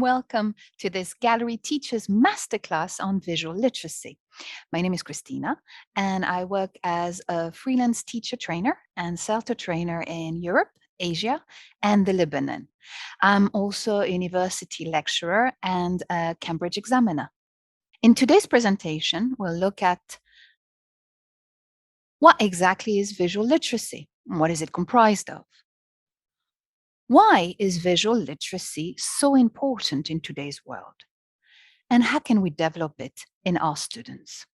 Welcome to this Gallery Teachers Masterclass on visual literacy. My name is Cristina, and I work as a freelance teacher trainer and CELTA trainer in Europe, Asia, and the Lebanon. I'm also a university lecturer and a Cambridge examiner. In today's presentation, we'll look at what exactly is visual literacy? What is it comprised of? Why is visual literacy so important in today's world? And how can we develop it in our students?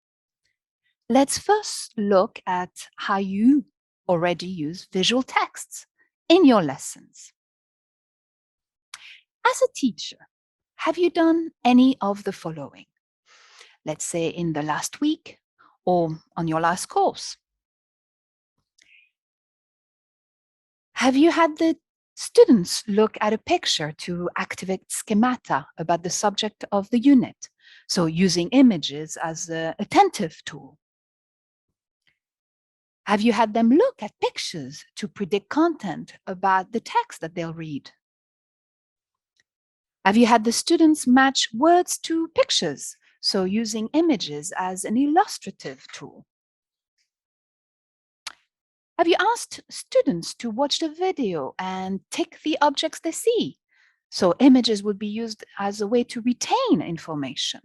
Let's first look at how you already use visual texts in your lessons. As a teacher, have you done any of the following? Let's say in the last week or on your last course. Have you had the students look at a picture to activate schemata about the subject of the unit? So using images as an attentive tool. Have you had them look at pictures to predict content about the text that they'll read? Have you had the students match words to pictures, so using images as an illustrative tool? Have you asked students to watch the video and tick the objects they see? So images would be used as a way to retain information.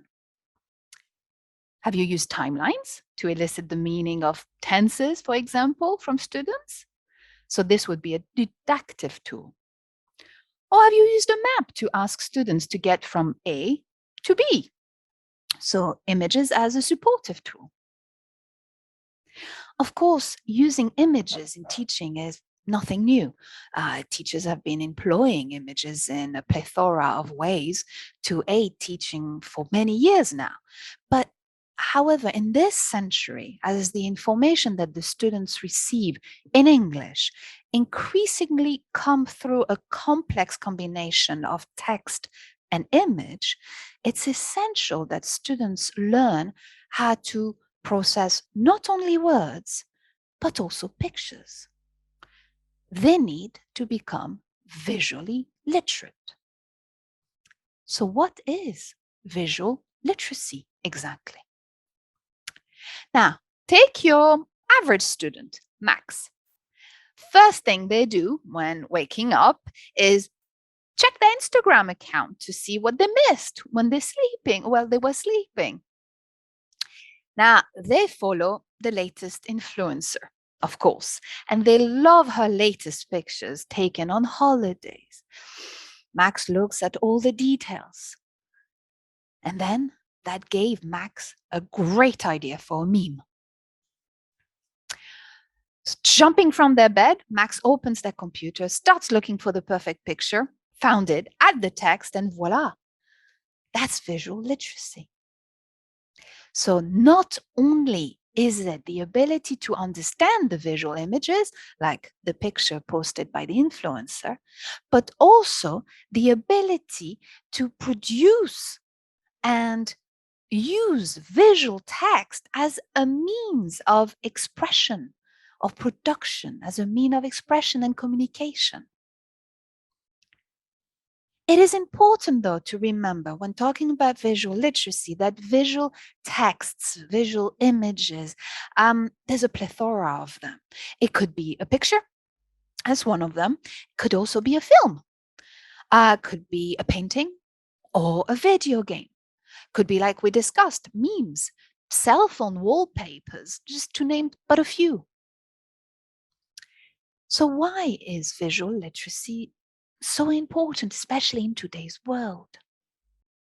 Have you used timelines to elicit the meaning of tenses, for example, from students? So this would be a didactic tool. Or have you used a map to ask students to get from A to B? So images as a supportive tool. Of course, using images in teaching is nothing new. Teachers have been employing images in a plethora of ways to aid teaching for many years now. But however, in this century, as the information that the students receive in English increasingly come through a complex combination of text and image, it's essential that students learn how to process not only words, but also pictures. They need to become visually literate. So what is visual literacy exactly? Now, take your average student, Max. First thing they do when waking up is check their Instagram account to see what they missed when they're sleeping, while they were sleeping. Now, they follow the latest influencer, of course, and they love her latest pictures taken on holidays. Max looks at all the details. And then that gave Max a great idea for a meme. Jumping from their bed, Max opens their computer, starts looking for the perfect picture, found it, add the text, and voila. That's visual literacy. So not only is it the ability to understand the visual images, like the picture posted by the influencer, but also the ability to produce and use visual text as a means of expression, of production, as a means of expression and communication. It is important, though, to remember when talking about visual literacy that visual texts, visual images, there's a plethora of them. It could be a picture as one of them. It could also be a film. Could be a painting or a video game. Could be, like we discussed, memes, cell phone wallpapers, just to name but a few. So why is visual literacy so important, especially in today's world?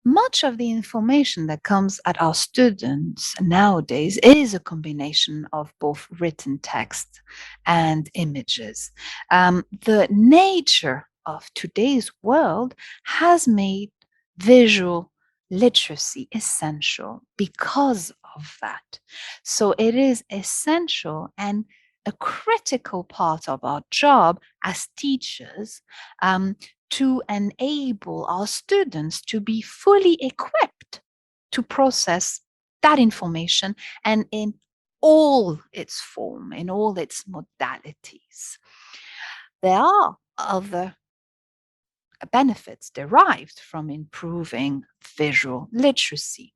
Much of the information that comes at our students nowadays is a combination of both written text and images. The nature of today's world has made visual literacy essential because of that. So it is essential and a critical part of our job as teachers to enable our students to be fully equipped to process that information and in all its form, in all its modalities. There are other benefits derived from improving visual literacy.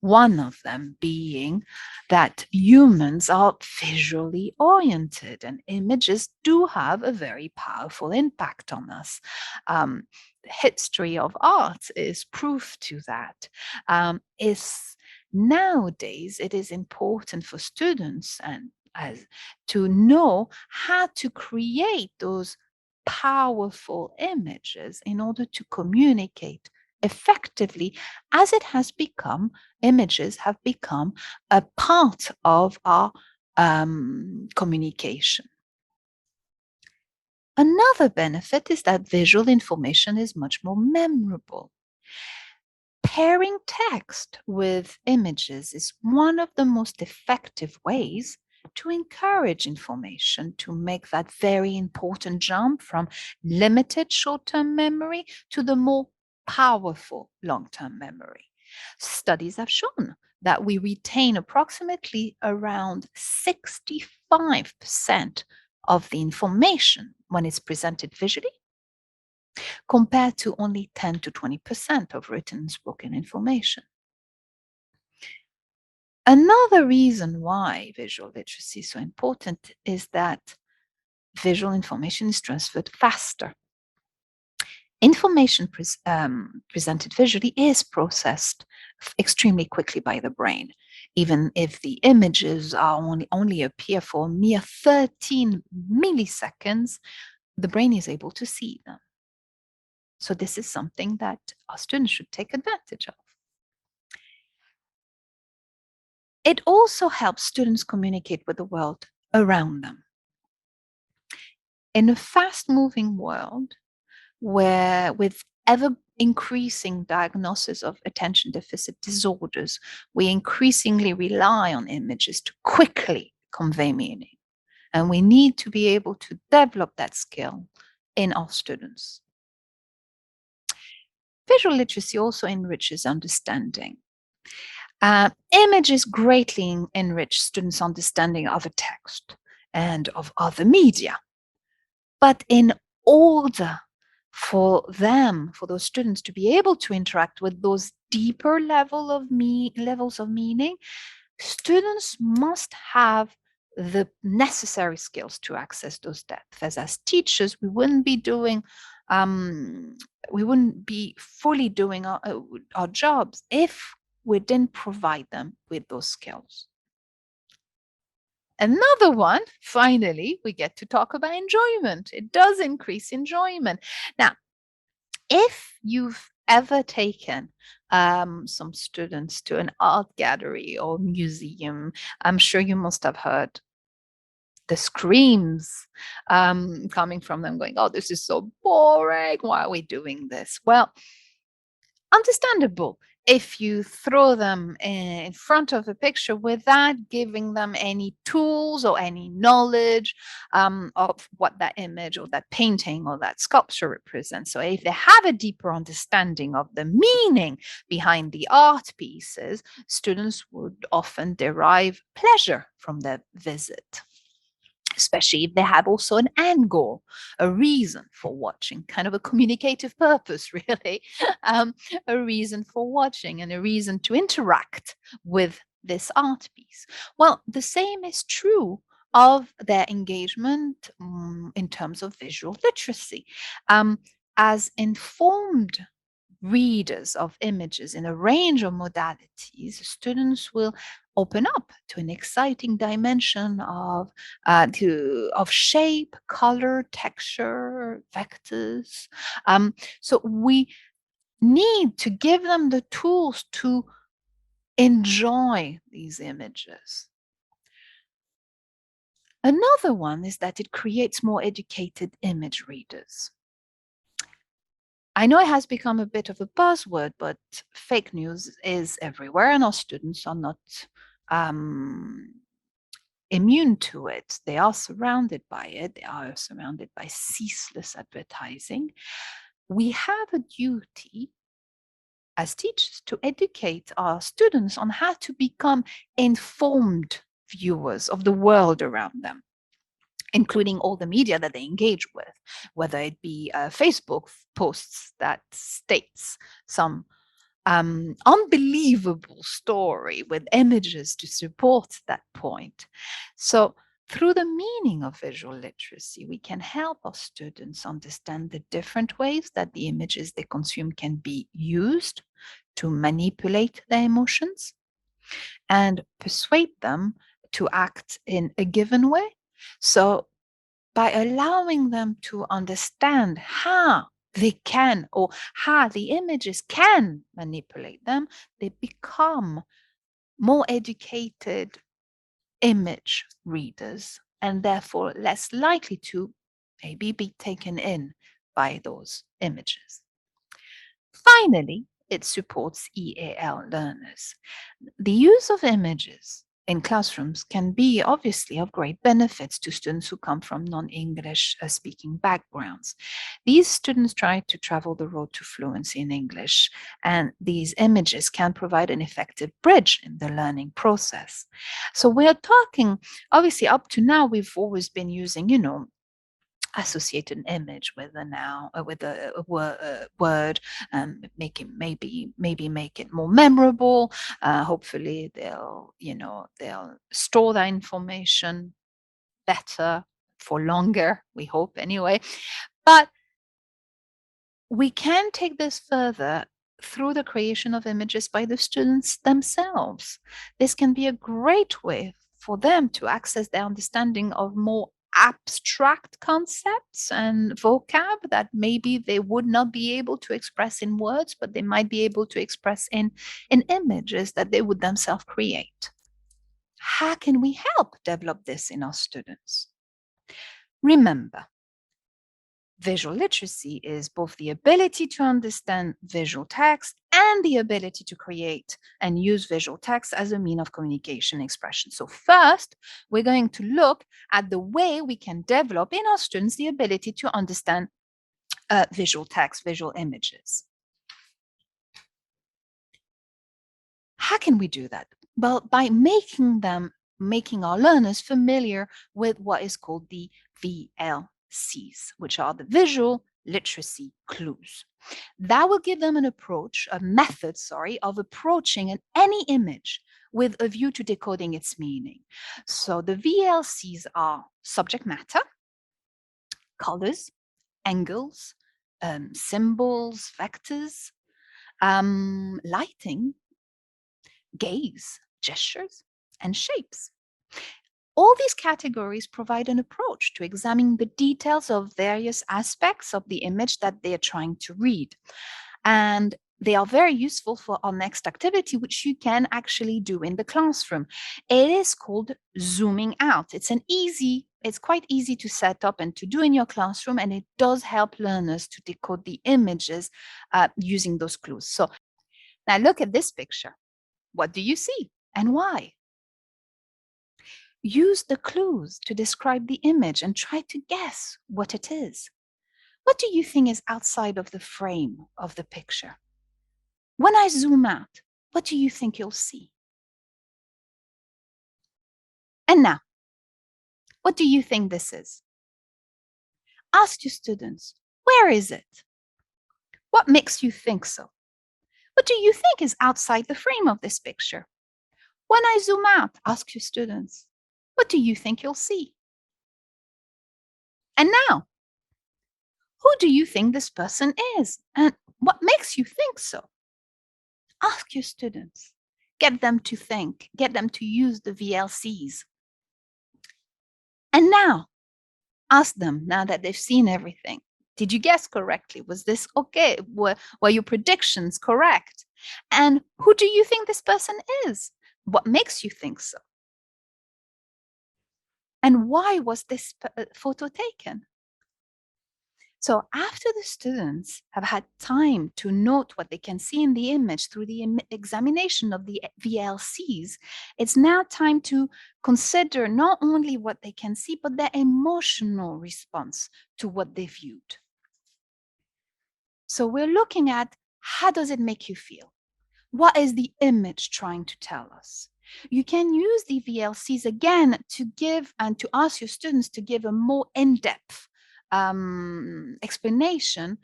One of them being that humans are visually oriented and images do have a very powerful impact on us. The history of art is proof to that. Is nowadays it is important for students and as to know how to create those powerful images in order to communicate effectively, as it has become, images have become a part of our communication. Another benefit is that visual information is much more memorable. Pairing text with images is one of the most effective ways to encourage information, to make that very important jump from limited short term memory to the more powerful long term memory. Studies have shown that we retain approximately around 65% of the information when it's presented visually, compared to only 10 to 20% of written and spoken information. Another reason why visual literacy is so important is that visual information is transferred faster. Information presented visually is processed extremely quickly by the brain, even if the images are only appear for a mere 13 milliseconds, the brain is able to see them. So this is something that our students should take advantage of. It also helps students communicate with the world around them. In a fast-moving world, where with ever increasing diagnosis of attention deficit disorders, we increasingly rely on images to quickly convey meaning. And we need to be able to develop that skill in our students. Visual literacy also enriches understanding. Images greatly enrich students' understanding of a text and of other media. But in order for them, for those students to be able to interact with those deeper levels of meaning, students must have the necessary skills to access those depths. As teachers, we wouldn't be fully doing our jobs if we didn't provide them with those skills. Another one, finally, we get to talk about enjoyment. It does increase enjoyment. Now, if you've ever taken some students to an art gallery or museum, I'm sure you must have heard the screams coming from them going, oh, this is so boring. Why are we doing this? Well, understandable if you throw them in front of a picture without giving them any tools or any knowledge of what that image or that painting or that sculpture represents. So if they have a deeper understanding of the meaning behind the art pieces, students would often derive pleasure from their visit, especially if they have also an end goal, a reason for watching, kind of a communicative purpose, really, a reason for watching and a reason to interact with this art piece. Well, the same is true of their engagement in terms of visual literacy. As informed readers of images in a range of modalities, students will open up to an exciting dimension of shape, color, texture, vectors. So we need to give them the tools to enjoy these images. Another one is that it creates more educated image readers. I know it has become a bit of a buzzword, but fake news is everywhere, and our students are not immune to it. They are surrounded by it. They are surrounded by ceaseless advertising. We have a duty as teachers to educate our students on how to become informed viewers of the world around them. including all the media that they engage with, whether it be Facebook posts that states some unbelievable story with images to support that point. So, through the meaning of visual literacy, we can help our students understand the different ways that the images they consume can be used to manipulate their emotions and persuade them to act in a given way. So, by allowing them to understand how they can or how the images can manipulate them, they become more educated image readers and therefore less likely to maybe be taken in by those images. Finally, it supports EAL learners. The use of images in classrooms can be obviously of great benefits to students who come from non-English speaking backgrounds. These students try to travel the road to fluency in English, and these images can provide an effective bridge in the learning process. So we're talking, obviously up to now, we've always been using, associate an image with a noun with a word, maybe make it more memorable. Hopefully they'll store that information better for longer, we hope anyway. But we can take this further through the creation of images by the students themselves. This can be a great way for them to access their understanding of more abstract concepts and vocab that maybe they would not be able to express in words, but they might be able to express in images that they would themselves create. How can we help develop this in our students? Remember, visual literacy is both the ability to understand visual text and the ability to create and use visual text as a mean of communication expression. So first, we're going to look at the way we can develop in our students the ability to understand visual text, visual images. How can we do that? Well, by making our learners familiar with what is called the VLCs, which are the visual literacy clues. That will give them a method, of approaching any image with a view to decoding its meaning. So the VLCs are subject matter, colors, angles, symbols, vectors, lighting, gaze, gestures, and shapes. All these categories provide an approach to examining the details of various aspects of the image that they are trying to read. And they are very useful for our next activity, which you can actually do in the classroom. It is called zooming out. It's quite easy to set up and to do in your classroom, and it does help learners to decode the images using those clues. So now look at this picture. What do you see and why? Use the clues to describe the image and try to guess what it is. What do you think is outside of the frame of the picture? When I zoom out, what do you think you'll see? And now, what do you think this is? Ask your students, where is it? What makes you think so? What do you think is outside the frame of this picture? When I zoom out, ask your students, what do you think you'll see? And now, who do you think this person is? And what makes you think so? Ask your students. Get them to think. Get them to use the VLCs. And now, ask them, now that they've seen everything, did you guess correctly? Was this okay? Were your predictions correct? And who do you think this person is? What makes you think so? And why was this photo taken? So after the students have had time to note what they can see in the image through the examination of the VLCs, it's now time to consider not only what they can see, but their emotional response to what they viewed. So we're looking at, how does it make you feel? What is the image trying to tell us? You can use the VLCs again to give and to ask your students to give a more in-depth explanation,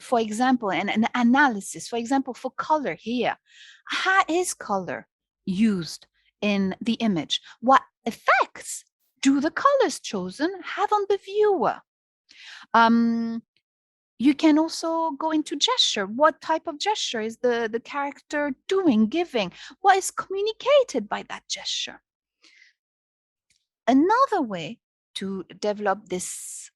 for example, and an analysis, for example, for color here. How is color used in the image? What effects do the colors chosen have on the viewer? You can also go into gesture. What type of gesture is the character doing, giving? What is communicated by that gesture? Another way to develop this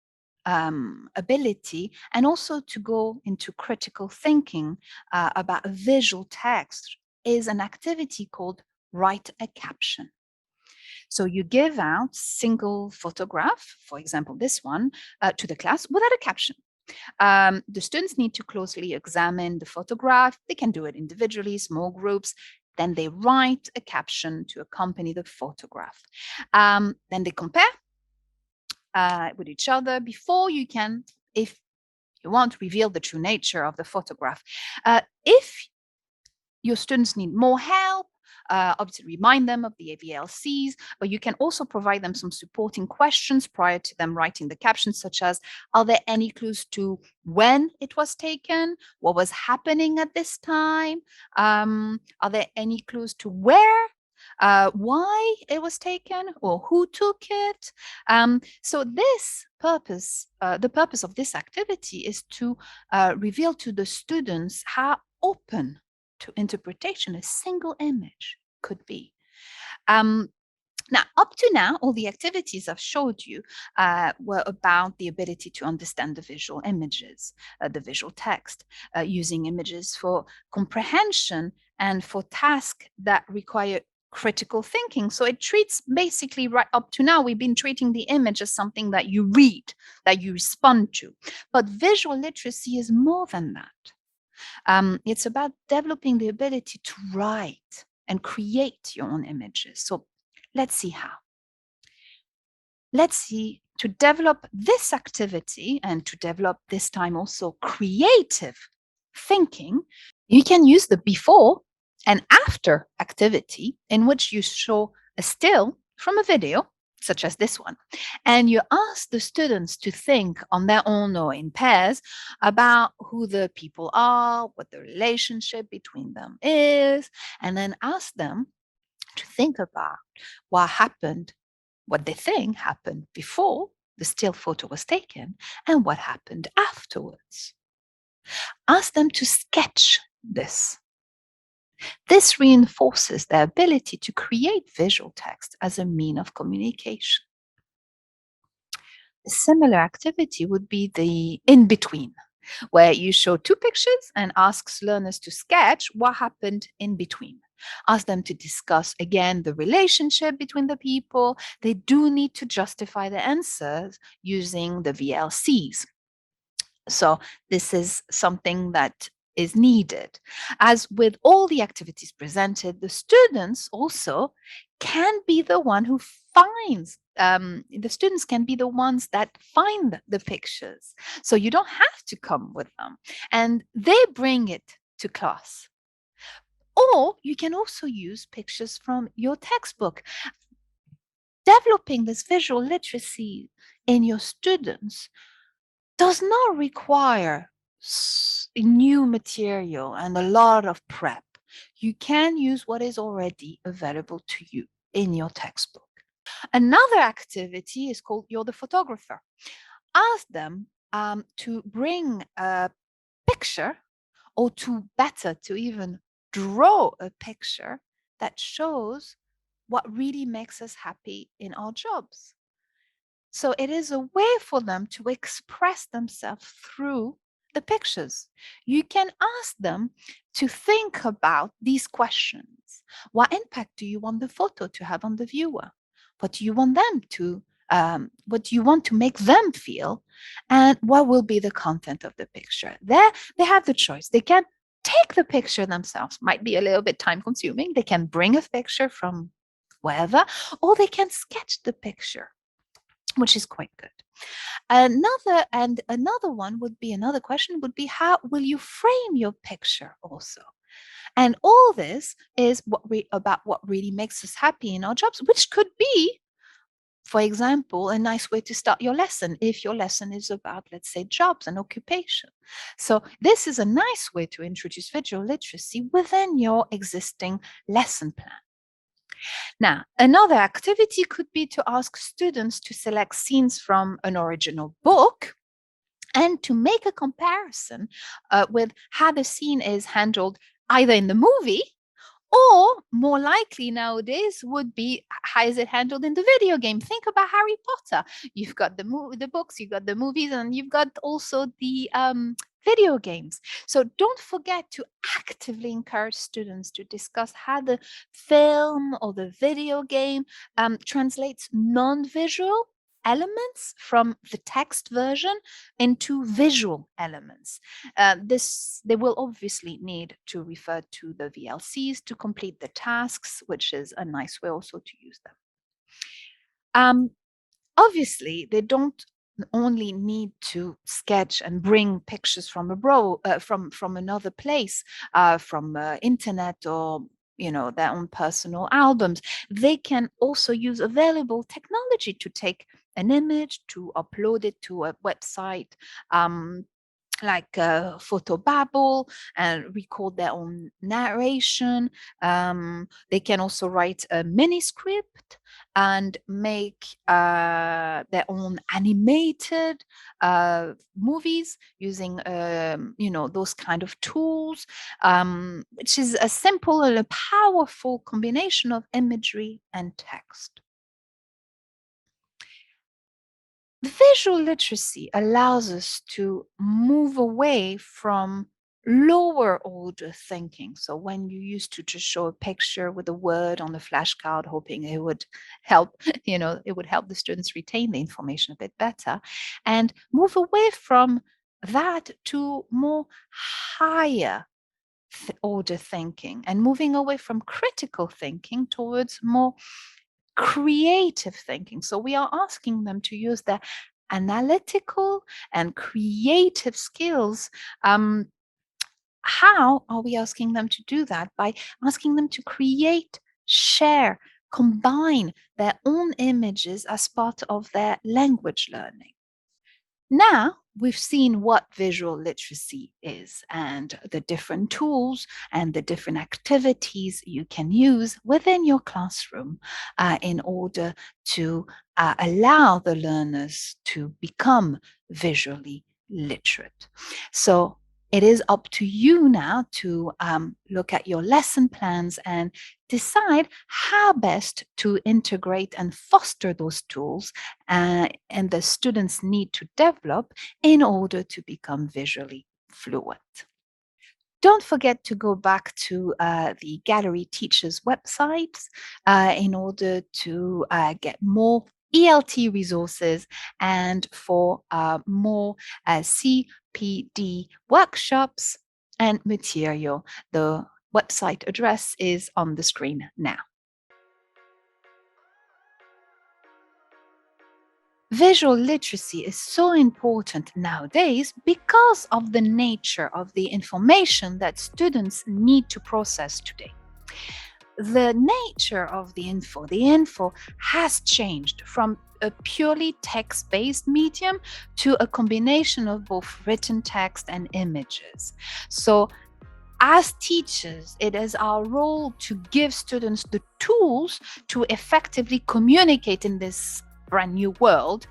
ability and also to go into critical thinking about a visual text is an activity called write a caption. So you give out single photograph, for example, this one, to the class without a caption. The students need to closely examine the photograph. They can do it individually, small groups. Then they write a caption to accompany the photograph. Then they compare with each other before you can, if you want, reveal the true nature of the photograph. If your students need more help, obviously remind them of the AVLCs, but you can also provide them some supporting questions prior to them writing the captions, such as, are there any clues to when it was taken? What was happening at this time? Are there any clues to where? Why it was taken or who took it? So this purpose, the purpose of this activity is to reveal to the students how open to interpretation a single image could be. Now, up to now, all the activities I've showed you were about the ability to understand the visual images, the visual text, using images for comprehension and for tasks that require critical thinking. So it treats basically right up to now, we've been treating the image as something that you read, that you respond to. But visual literacy is more than that. It's about developing the ability to write and create your own images. So let's see how. Let's see, to develop this activity and to develop this time also creative thinking, you can use the before and after activity in which you show a still from a video, such as this one, and you ask the students to think on their own or in pairs about who the people are, what the relationship between them is, and then ask them to think about what happened, what they think happened before the still photo was taken and what happened afterwards. Ask them to sketch this. This reinforces their ability to create visual text as a mean of communication. A similar activity would be the in-between, where you show two pictures and asks learners to sketch what happened in between. Ask them to discuss again the relationship between the people. They do need to justify the answers using the VLCs. So this is something that is needed. As with all the activities presented, the students also can be the one who finds, the students can be the ones that find the pictures. So you don't have to come with them and they bring it to class. Or you can also use pictures from your textbook. Developing this visual literacy in your students does not require new material and a lot of prep. You can use what is already available to you in your textbook. Another activity is called You're the Photographer. Ask them to bring a picture or to even draw a picture that shows what really makes us happy in our jobs. So it is a way for them to express themselves through the pictures. You can ask them to think about these questions. What impact do you want the photo to have on the viewer? What do you want them to what do you want to make them feel? And what will be the content of the picture? There, they have the choice. They can take the picture themselves, might be a little bit time consuming. They can bring a picture from wherever, or they can sketch the picture, which is quite good. Another question would be, how will you frame your picture also? And all this is about what really makes us happy in our jobs, which could be, for example, a nice way to start your lesson if your lesson is about, let's say, jobs and occupation. So this is a nice way to introduce visual literacy within your existing lesson plan. Now, another activity could be to ask students to select scenes from an original book and to make a comparison with how the scene is handled either in the movie, or more likely nowadays would be, how is it handled in the video game? Think about Harry Potter. You've got the books, you've got the movies, and you've got also the video games. So don't forget to actively encourage students to discuss how the film or the video game translates non-visual elements from the text version into visual elements. They will obviously need to refer to the VLCs to complete the tasks, which is a nice way also to use them. Obviously, they don't only need to sketch and bring pictures from abroad, from another place, from internet, or their own personal albums. They can also use available technology to take an image, to upload it to a website, like Photobabble, and record their own narration. They can also write a mini script and make their own animated movies using those kind of tools, which is a simple and a powerful combination of imagery and text. Visual literacy allows us to move away from lower order thinking. So when you used to just show a picture with a word on a flashcard, hoping it would help, it would help the students retain the information a bit better, and move away from that to more higher order thinking, and moving away from critical thinking towards more creative thinking. So we are asking them to use their analytical and creative skills. How are we asking them to do that? By asking them to create, share, combine their own images as part of their language learning. Now we've seen what visual literacy is and the different tools and the different activities you can use within your classroom in order to allow the learners to become visually literate. So it is up to you now to look at your lesson plans and decide how best to integrate and foster those tools and the students need to develop in order to become visually fluent. Don't forget to go back to the Gallery Teachers websites in order to get more ELT resources and for more CPD workshops and material. The website address is on the screen now. Visual literacy is so important nowadays because of the nature of the information that students need to process today. The nature of the info has changed from a purely text-based medium to a combination of both written text and images. So as teachers, it is our role to give students the tools to effectively communicate in this brand new world,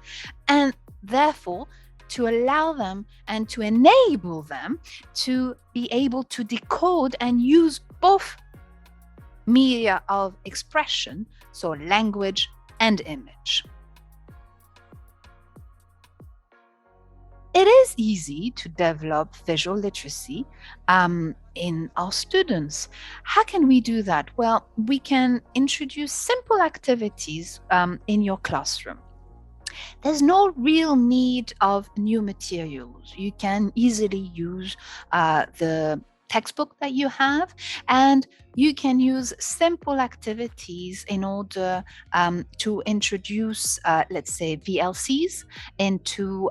and therefore to allow them and to enable them to be able to decode and use both media of expression, so language and image. It is easy to develop visual literacy in our students. How can we do that? Well, we can introduce simple activities in your classroom. There's no real need of new materials. You can easily use the textbook that you have, and you can use simple activities in order to introduce, let's say, VLCs into,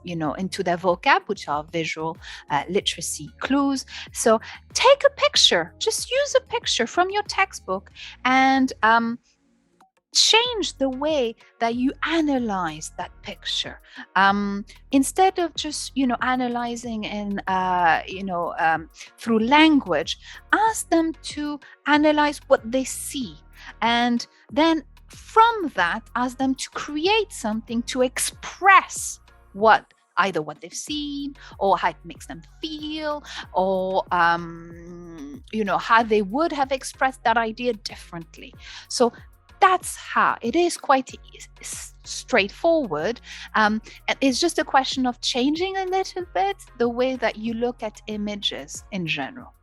into their vocab, which are visual literacy clues. So take a picture, just use a picture from your textbook, and change the way that you analyze that picture. Instead of just analyzing in through language, ask them to analyze what they see, and then from that ask them to create something to express either what they've seen, or how it makes them feel, or how they would have expressed that idea differently. So that's how it is, quite straightforward. It's just a question of changing a little bit the way that you look at images in general.